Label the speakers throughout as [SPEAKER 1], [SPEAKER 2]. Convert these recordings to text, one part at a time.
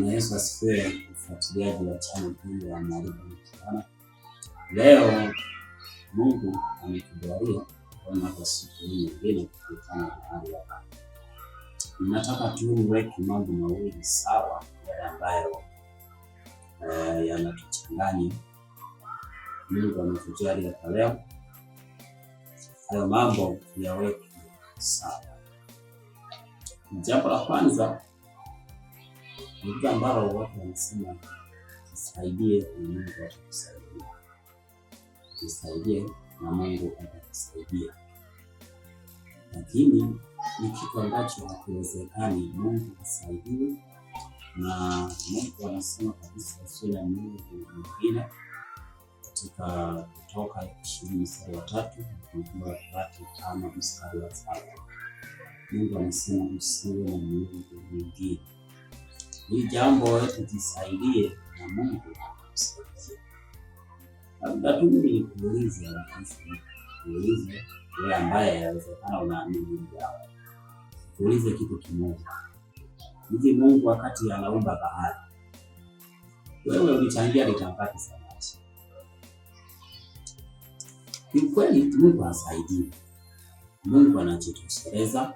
[SPEAKER 1] Bwana Yesu asifiwe, mfuatiliaji wa channel hii ya Mwalimu Mkutano. Leo Mungu ametujalia kwa siku nyingine kukutana mahali hapa. Ninataka tu niweke mambo mawili sawa yale ambayo yanatuchanganya. Mungu ametujalia kwa leo hayo mambo yaweke sawa. Jambo la kwanza ni ambalo watu wanasema tusaidie na Mungu atatusaidia. Tusaidie na Mungu atatusaidia. Lakini ni kitu ambacho hakiwezekani Mungu asaidiwe na Mungu anasema kabisa sura ya Mungu mwingine katika Kutoka 20:3 na Galatia 5:7. Mungu anasema usiwe na Mungu mwingine. Hili jambo tujisaidie na Mungu atatusaidia. Labda tu nikuulize wewe ambaye inawezekana unaamini jambo. Kuulize kitu kimoja. Hivi Mungu wakati anaumba bahari, wewe ulichangia litapata samaki? Ni kweli Mungu asaidie. Mungu anajitosheleza.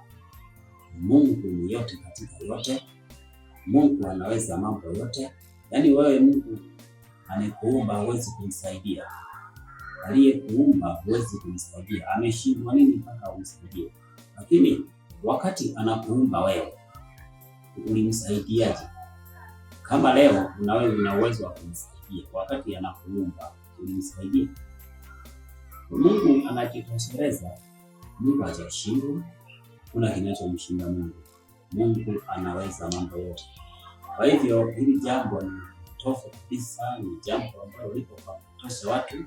[SPEAKER 1] Mungu ni yote katika yote. Mungu anaweza mambo yote. Yaani wewe Mungu anayekuumba huwezi kumsaidia. Aliyekuumba huwezi kumsaidia. Ameshindwa nini mpaka umsaidie? Lakini wakati anakuumba wewe, ulimsaidiaje? Kama leo una uwezo wa kumsaidia, wakati anakuumba ulimsaidia? Mungu anajitosheleza. Mungu hajashindwa. Kuna kinachomshinda Mungu. Mungu anaweza mambo yote. Kwa hivyo hili jambo ni tofauti kabisa, ni jambo ambalo lipo kwa kutosha watu, ni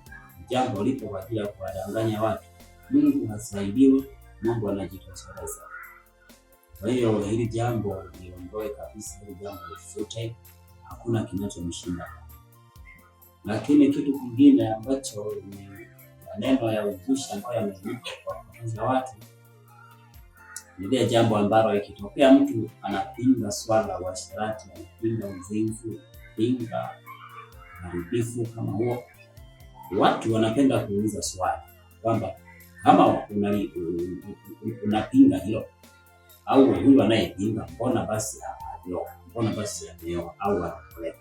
[SPEAKER 1] jambo lipo kwa ajili ya kuwadanganya watu. Mungu hasaidiwi, Mungu anajitosheleza. Kwa hiyo hili jambo liondoe kabisa, hili jambo lifute, hakuna kinachomshinda. Lakini kitu kingine ambacho ni maneno ya uzushi ambayo yameinuka kwa kupoteza watu, ni jambo ambalo ikitokea mtu anapinga swala la uasherati, anapinga uzinzi, anapinga uharibifu kama huo, watu wanapenda kuuliza swali kwamba kama unapinga hilo au huyu anayepinga, mbona basi hajaoa, mbona basi ameoa au anaolewa?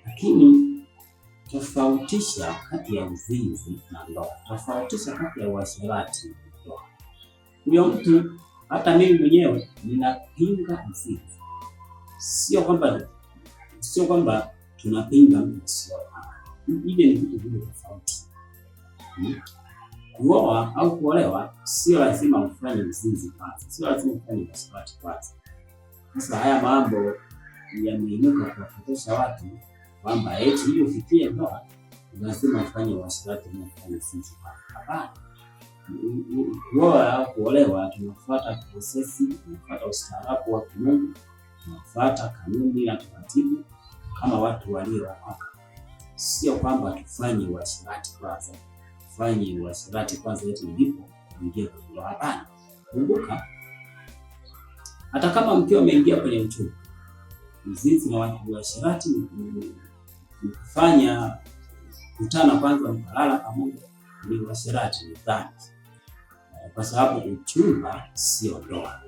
[SPEAKER 1] Lakini tofautisha kati ya uzinzi na ndoa, tofautisha kati ya uasherati na ndoa. Huyo mtu, hata mimi mwenyewe ninapinga uzinzi. Sio kwamba tunapinga mtu sio. Ile ni vitu vile tofauti. Kuoa au kuolewa sio lazima ufanye uzinzi kwanza. Sio lazima ufanye uasherati kwanza. Sasa haya mambo yameinuka kwa kutosha watu kwamba eti hiyo ufikie ndoa lazima ufanye uasherati na ufanye uzinzi kwanza. Hapana. Kuoa au kuolewa tunafuata prosesi, tunafuata ustaarabu wa Mungu, tunafuata kanuni na taratibu kama watu waliookoka. Sio kwamba tufanye uasherati kwanza. Tufanye uasherati kwanza eti ndipo tuingie kwenye ndoa. Hapana. Kumbuka, hata kama mkiwa umeingia kwenye uchumba, uzinzi na uasherati kufanya kutana kwanza mkalala pamoja ni uasherati, ni dhambi. Kwa sababu uchumba sio ndoa.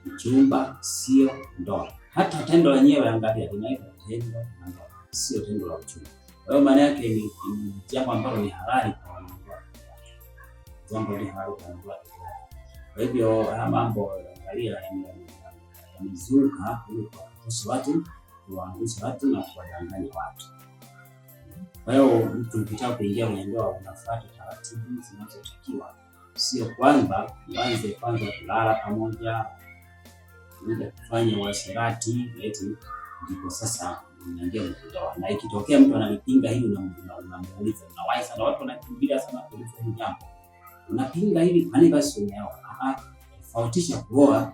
[SPEAKER 1] Uchumba sio ndoa. Hata tendo lenyewe angalia linaitwa tendo la ndoa, sio tendo la uchumba. Kwa hiyo maana yake ni jambo ambalo ni halali kwa wanandoa. Jambo ni halali kwa wanandoa. Kwa hivyo haya mambo angalia yamezuka ili kuwakosesha watu, kuwaangusha watu na kuwadanganya watu. Kwa hiyo mtu ukitaka kuingia kwenye ndoa unafuata taratibu zinazotakiwa. Sio kwamba uanze kwanza kulala pamoja, uanze kufanya uasherati eti ndipo sasa unaingia kwenye ndoa. Na ikitokea mtu analipinga hili unamuuliza, unawahi sana watu wanakimbilia sana kuuliza hili jambo. Unapinga hili kwani basi umeoa? Tofautisha kuoa,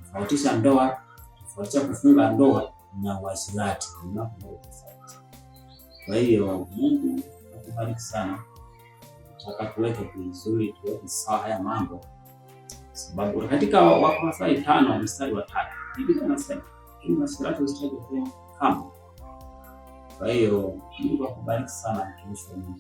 [SPEAKER 1] tofautisha ndoa, tofautisha kufunga ndoa na uasherati. Kwa hiyo Mungu akubariki sana. Nataka tuweke vizuri, tuweke sawa haya mambo. Sababu katika Wakolosai 5:3 Biblia inasema lakini masharti usitaje tena kama. Kwa hiyo Mungu akubariki sana mtumishi wa Mungu.